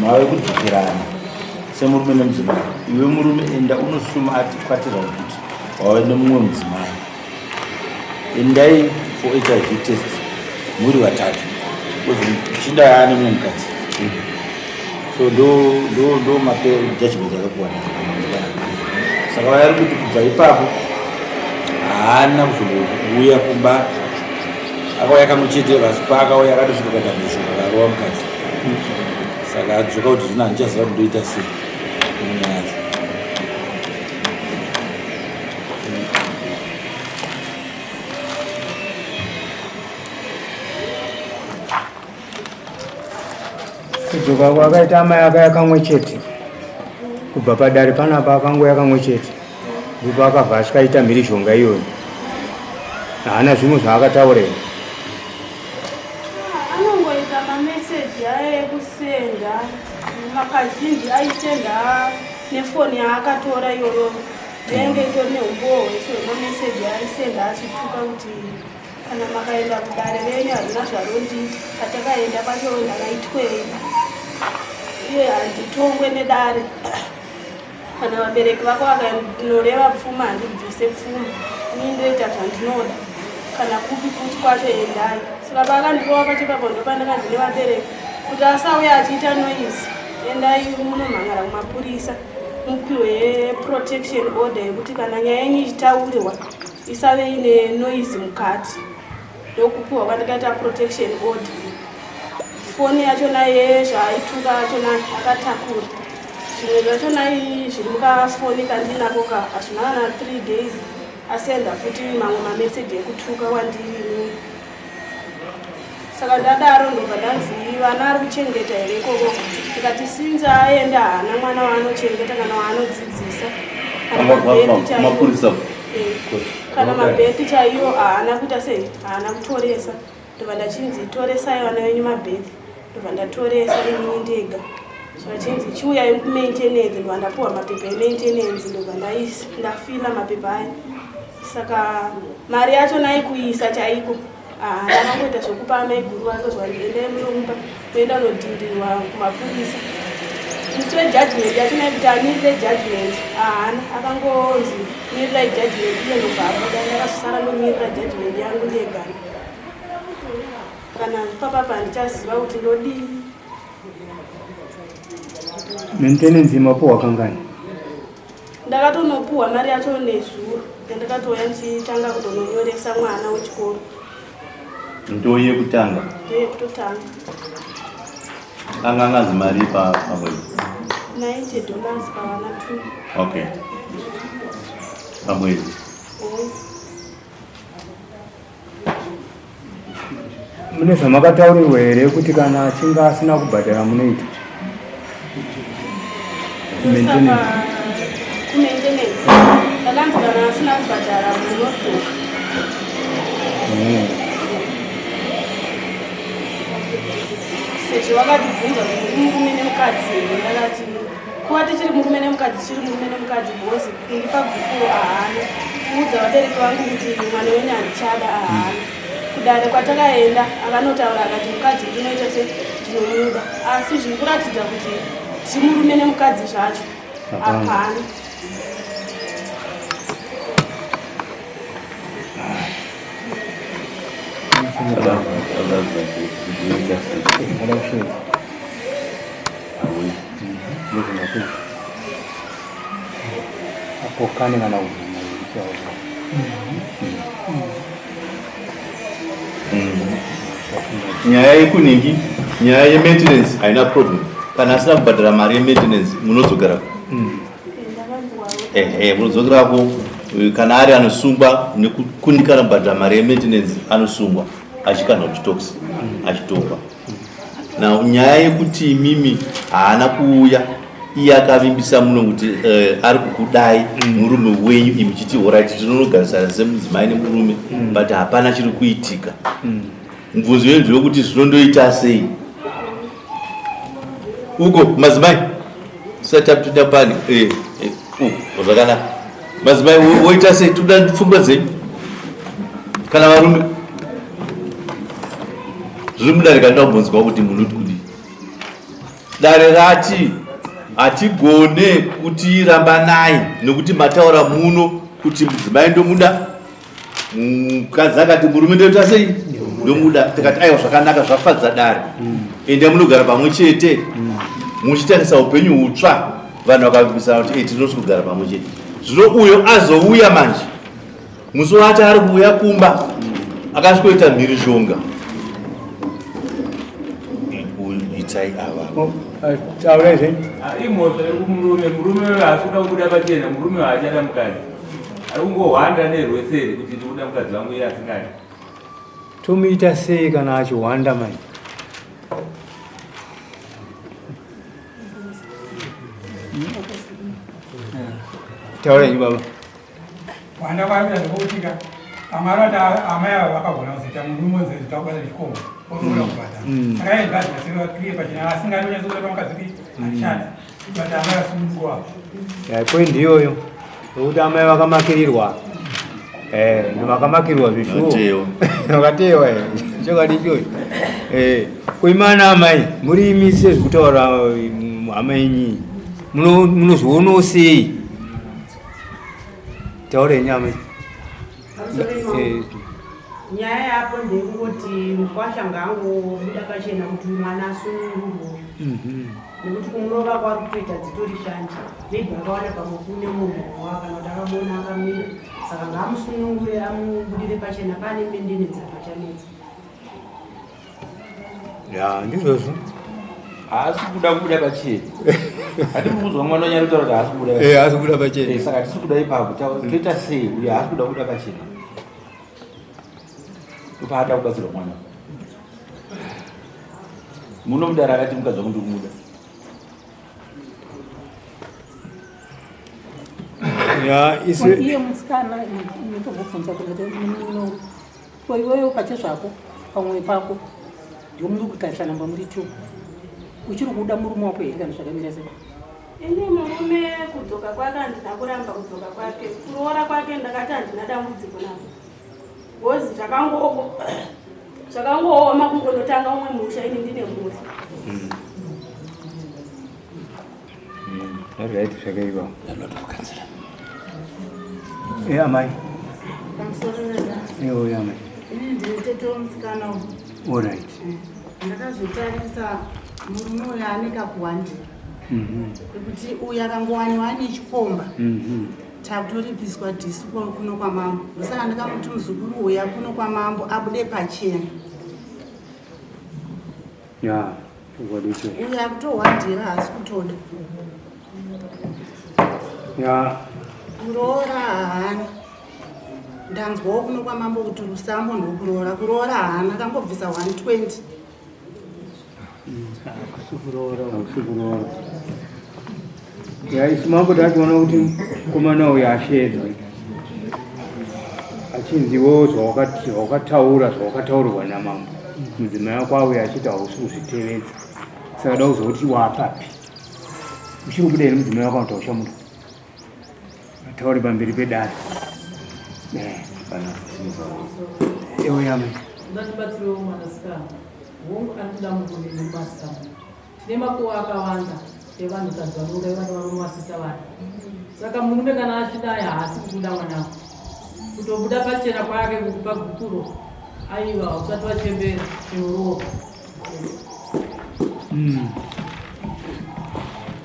mave kudzokirana semurume nemudzimai. Iwe murume enda unosuma ati kwatira kuti wave nemumwe mudzimai, endai for HIV test muri vatatu, chida yaane mumwe mukadzi. So ndo mape judgment yakakuwana. Saka vari kuti kubva ipapo haana kuzouya kumba, akauya kamwe chete pasi paakauya akatosvika padambudziko akarova mukadzi. Saka adzoka kuti zvino handichaziva kuti ndoita sei munyaya yacho. Kudzoka kwakaita amai akauya kamwe chete, kubva padare panapa akangouya kamwe chete, ndipo akabva asvikaita mhirishonga iyoyo. Haana zvimwe zvaakataura here. Anongoita mameseji aya ekusenda, makazhinji aisenda nefoni yaakatora iyoyo, yange itori neumbohwe mameseji aisenda achituka kuti kana makaenda kudare renyu harina zvarondiita, patakaenda pacho ndakaitwei, iye handitongwe nedare. Kana vabereki vako vakanoreva pfuma handibvise pfuma, ini ndoita zvandinoda, kana kupi kuti kwacho endai. Saka pakandirowa pachipapo ndopandakanzi nevabereki kuti asauya achiita noise, endai munomhangara kumapurisa mupiwe protection order yekuti kana nyaya yenyu ichitaurirwa isave ine noise mukati, ndokupiwa kwandikaita protection order. Foni yachona yezvaaituka achona akatakura, zvimwe zvachona zviri mukafoni kandinako hazvina kana 3 days asenda futi mamwe mameseji ekutuka wandiri. Saka ndadaro ndobva ndanzi vana ari kuchengeta here ikoko, ndikati sinzi aenda haana mwana waanochengeta kana waanodzidzisa, kana mabhethi chaiwo haana kuita sei, haana kutoresa. Ndobva ndachinzi toresai vana venyu mabhethi, ndobva ndatoresa inini ndega. Zvachinzi chiuyai kumaintenance, ndobva ndapuwa mapepa emaintenance, ndobva ndafila mapepa aya. Saka mari yacho naikuisa chaiko, ndakangoita zvokupa amai guru vake zvandiendai munomupa kuenda nodhirirwa kumapurisa. Musi wejudgment yacho naikuti amirire judgment, haana, akangonzi mirirai judgment iye ndobva abuda, ndakazosara ndomirira judgment yangu ndega. Kana papapa handichaziva kuti ndodii. Maintenance mapuwa kangani? Ndakatonopuwa mari yacho nezuro, ndakatouya ndichitanga kutononyoresa mwana wechikoro. Ndo yekutanga? Ndeyekutotanga. Angangazi mari pamwedzi? $90 pavana 2. Okay. Pamwedzi? Mune zvamakataurirwa here kuti kana achinge asina kubhadhara munoita? Kumaintenance. Ndakanzi kana asina kubhadhara munodzoka. Sezvo vakatibvunza kuti murume nemukadzi here, ndakati kuva tichiri murume nemukadzi, chiri murume nemukadzi bhozi, kundipa bhukuro haana. Kuudza vabereki vangu kuti mwana wenyu handichada haana. Kudare kwatakaenda akanotaura akati mukadzi ndinoita sendinomuda, asi zviri kuratidza kuti timurume nemukadzi zvacho hapana. Apokane kana nyaya yekuningi, nyaya yemaintenance haina problem. Kana asina kubhadhara mari yemaintenance munodzokerako. Munodzokerako. Kana ari anosungwa nekukundikana kubhadhara mari yemaintenance anosungwa achikana kuchitoksi achitopa. Na nyaya yekuti mimi haana kuuya iye akavimbisa muno kuti ari kukudai murume wenyu imuchiti alright tinonogarisana semudzimai nemurume but hapana chiri kuitika. Mubvunzo wenyu ndewekuti zvinondoita sei uko madzimai satapinda pani zvakanaka madzimai woita sei toda pfungwa dzenyu kana varume zviri mudarika ndoda kubvunzwa kuti munoti kudii dare rati hatigone kuti rambanai nekuti mataura muno kuti mudzimai ndomuda, mukadzi akati murume ndoita sei ndomuda. Tikati aiwa zvakanaka, zvafadza dare, ende munogara pamwe chete muchitarisa upenyu hutsva. Vanhu vakapikisana kuti tinosi kugara pamwe chete. Zvino uyo azouya manje, musi wati ari kuuya kumba akasvikoita mhirizhonga, itai ava taurezve imhosva murume haasikuda kubuda pachena, murume haachada mukadzi, ari kungohwanda nerweseri kuti ndikuda mukadzi wangu iye asingadi. tomuita sei kana achihwanda manje? Taurenyi baba. Wanda kwamira ndikutika amarata amaya vakagona kuzita murume zita kwa chikomo onoda kubata akaenda zvasira kripa china asingano nyazokuda pamukadzi achishanda but amaya sungwa point iyoyo kuti amai vakamakirirwa vakamakirirwa zvishuwo vakatewa chakati ichoyo kuimana amai muri imi sezvekutaura hama inyi munozvionawo sei? Taurenyi amai. Nyaya yapo ndekungoti mukwashanga angobuda pachena kuti mwana asunungurwe, nekuti kumurova kwari kutoita dzitori shanje maybe akawana pamwe kune munhu kana kuti akamuona akamira, saka ngaamusunungure amubudire pachena, pane mendenedza pachanetsa. Ya ndizvozvo haasi kuda kubuda pachena. Hati mubvunzo wamwana wanyari kutaura kuti haasi kubuda haasi kubuda pachena, saka tisi kuda ipapo toita sei uyo haasi kuda kubuda pachena, topaada kubatsirwa mwana munomuda rakati mukadzi wangu ndikumuda. Iye musikana ndinotobvunza kuti iwewe pachezvako pamwoyo pako ndiyomuri kugarisana namba muri 2 uchiri kuda murume wako here kana zvakamira sei? Ini murume kudzoka kwake handina kuramba kudzoka kwake, kuroora kwake ndakati handina dambudziko navo, gozi zvakangooma kungonotanga umwe musha ini ndine mhuri. Alright, zvakaiva amai. Ewo amai. Ini ndine tete womusikana uyu. Alright. Ndakazotarisa murume uyu ane kakuwandira kuti uyu akangowaniwa ane chikomba takutoripiswa dhisi kuno kwamambo, ndosaka ndakamuti muzukuru uya kuno kwamambo abude pachena. Ya uyu akutohwandira haasi kutoda kuroora haana. Ndanzwawo kuno kwamambo kuti rusambo ndokuroora, kuroora haana, akangobvisa 120. Akusukuroora isi mambo tachiona kuti komana uyu ashedza achinziwo zvawakataura zvawakataurirwa namambo, mudzimai wako auya achiti hausi kuzvitevedza, saka da kuzoti wapapi uchiri kudeni mudzimai wako kuti hauchamuda atauri pamberi pedare. Ewo yamai. Ndatibatsirewo mwanasikana hongu ari kuda murume nebasa. Tine makuva akawanda evanhukadzi vanouraya vana vanomwasisa vanhu, saka murume kana achidai haasi kubuda mwanako, kutobuda pachena kwake kukupa gukuro aiwa usati wachembera chinorova.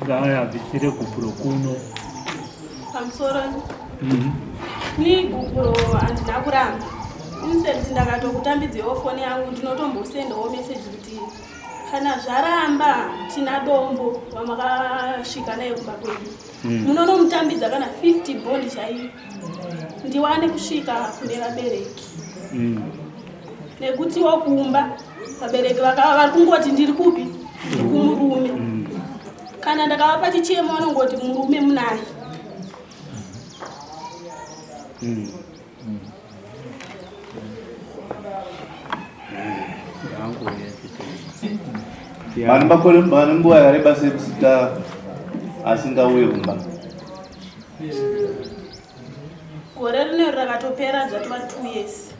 ngaayabvisire gukuro kuno Pamusoro ni gukuro handina kuramba, instead ndakatokutambidzewo foni yangu ndinotombosendawo meseji kuti kana zvaramba tina dombo wamakasvika naye kumba kwedu munonomutambidza kana 50 bondi chaiyo ndiwane kusvika kune vabereki, nekuti wakumba vabereki vakava vari kungoti ndiri kupi, ndiri kumurume. Kana ndakavapa chichemo vanongoti murume munaye. Mane nguva yakareba sekusika asingauye kumba. Gore rino rakatopera dzatova 2 years.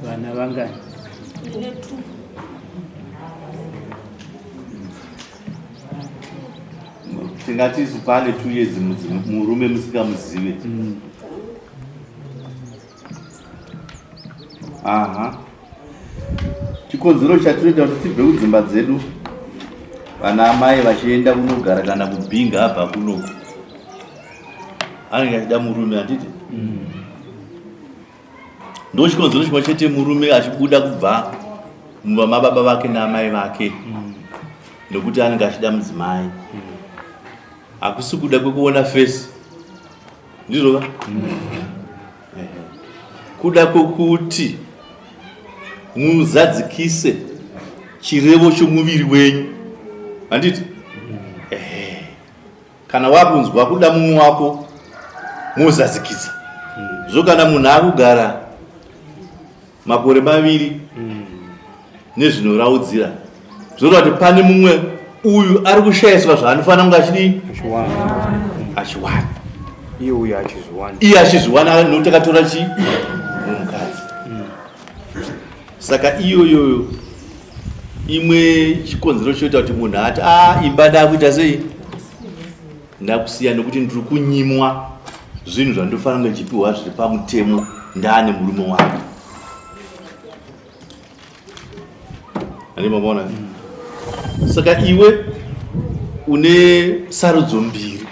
vana vangani? Ine 2. tingati pane 2 years murume musikamuzive. Aha. Chikonzero chatinoita kuti tibve kudzimba dzedu vana amai vachienda kunogara kana kubhinga abva kuno anenge achida murume handiti. Ndo chikonzero chimwe chete murume achibuda kubva mumba mababa vake naamai vake nokuti anenge achida mudzimai. Hakusi kuda kwekuona face ndizvo kuda kwokuti muzadzikise chirevo chomuviri wenyu handiti. Kana wakunzwa kuda mumwe wako muzadzikisa zvo. Kana munhu akugara makore 2 nezvinoraudzira zvoreva kuti pane mumwe uyu ari kushayiswa zvaanofanira kunge achidii achiwana iye achizviwana nokuti akatora chi mumukadzi. Saka iyoyo imwe chikonzero choita kuti munhu ati imba ndakuita sei ndakusiya nokuti ndiri kunyimwa zvinhu zvandofanira kunge chipiwa zviri pamutemo ndaane murume wake. Maona. Saka iwe une sarudzo mbiri.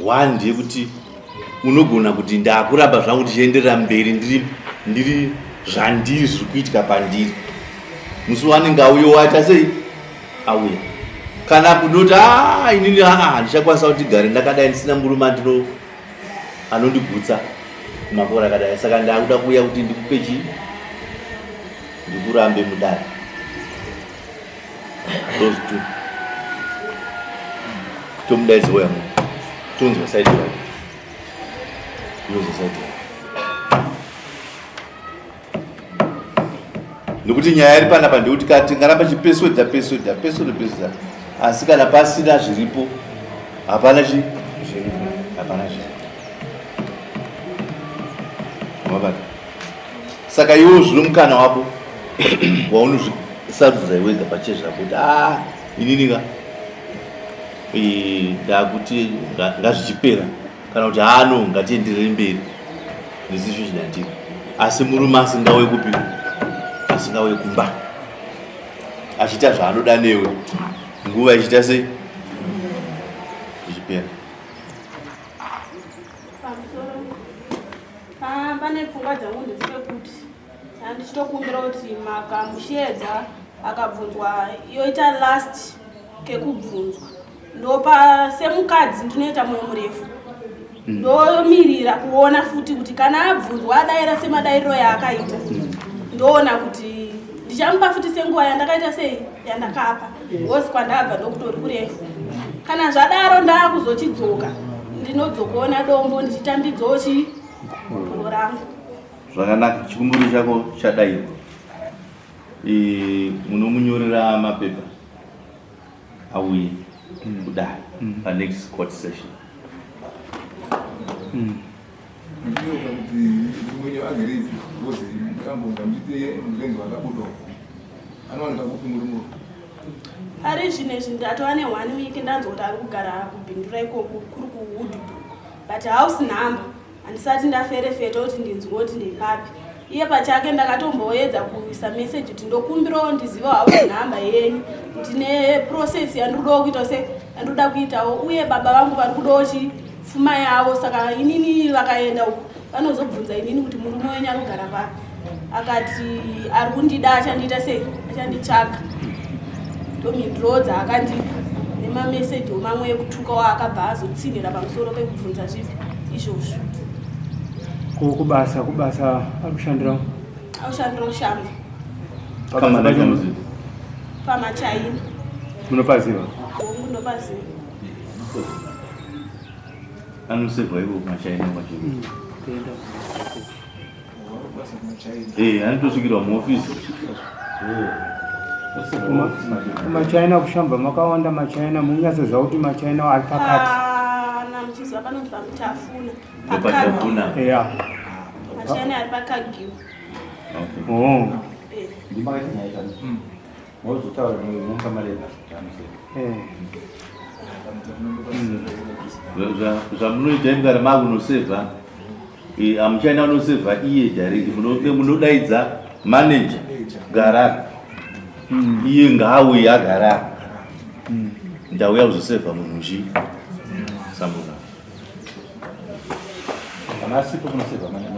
One ndeyekuti unogona kuti ndakuramba zvangu ndichienderera mberi ndiri zvandiri zviri kuitika pandiri. Musi wanenge auya waita sei auya. Kana kunoti inini ndichakwanisa kuti gare ndakadai ndisina murume anondigutsa kumakore akadai. Saka ndakuda kuuya kuti ndikupe chii ndikurambe mudare. Those two. Tomudaidzi waya munhu. Tonzwa side wake. Yozwa side wake. Nokuti nyaya iri panapa ndekuti kati ngaramba chipeswedha. Asi kana pasina zviripo hapana chi hapana chi. Mabata. Saka iwo zvino mukana wako waunozvisarudzira wega pachezva kuti inininga ndakuti ngazvichipera kana kuti ngatienderere mberi nesituation yatiri. Asi murume asingauye kupi asingauye kumba achiita zvaanoda newe nguva ichiita sei ichipera. Pane pfungwa dzangu ndedzepekuti ndichitokumbira kuti makamushedza akabvunzwa yoita last kekubvunzwa ndopa semukadzi ndinoita mwoyo murefu ndomirira kuona futi kuti kana abvunzwa adaira semadairiro yaakaita ndoona kuti ndichamupa futi senguva yandakaita sei yandakapa wosi kwandabva ndokutori kurefu. Kana zvadaro ndakuzochidzoka ndinodzokaona dombo ndichitambidzawo guru rangu. Zvakanaka. Chikumbiro chako chadai munomunyorera mapepa auye kudai panext court session. Ari zvinezvi ndatova ne1 week ndanzwa kuti ari kugara kubhindura ikoko kuri kuwoodbrook but house number handisati ndaferefeta kuti ndinzwa kuti ndepapi. Iye pachake ndakatomboedza kuisa message kuti ndokumbirawo ndiziva house number yenyu ndine process yandoda kuita yandoda kuitawo uye baba vangu vari kudawo chifuma yavo. Saka inini vakaenda uko vanozobvunza inini kuti murume wenyu ari kugara papi. Akati ari kundida achandiita sei achanditsvaga. Ndomhinduro akandipa nemameseji omamwe ekutukawo akabva azotsinira pamusoro pekubvunza zvipi izvozvo. Kubasa akushandirawo shamba pamachaina munopaziva munopaziva anosevha ivo kumachaina anotosvikirwa muofisi kumachaina kushamba makawanda machaina munyatsoziva kuti machaina ari pakati namuchizwa panonzi pamutafuna machaina ari pakagiwa. zvamunoita mugara makunosevha hamuchaina unosevha iye direct munodaidza manager garara iye ngaauye agarara ndauya kuzosevha munhu uchisambuka kana asipo kunosevha manager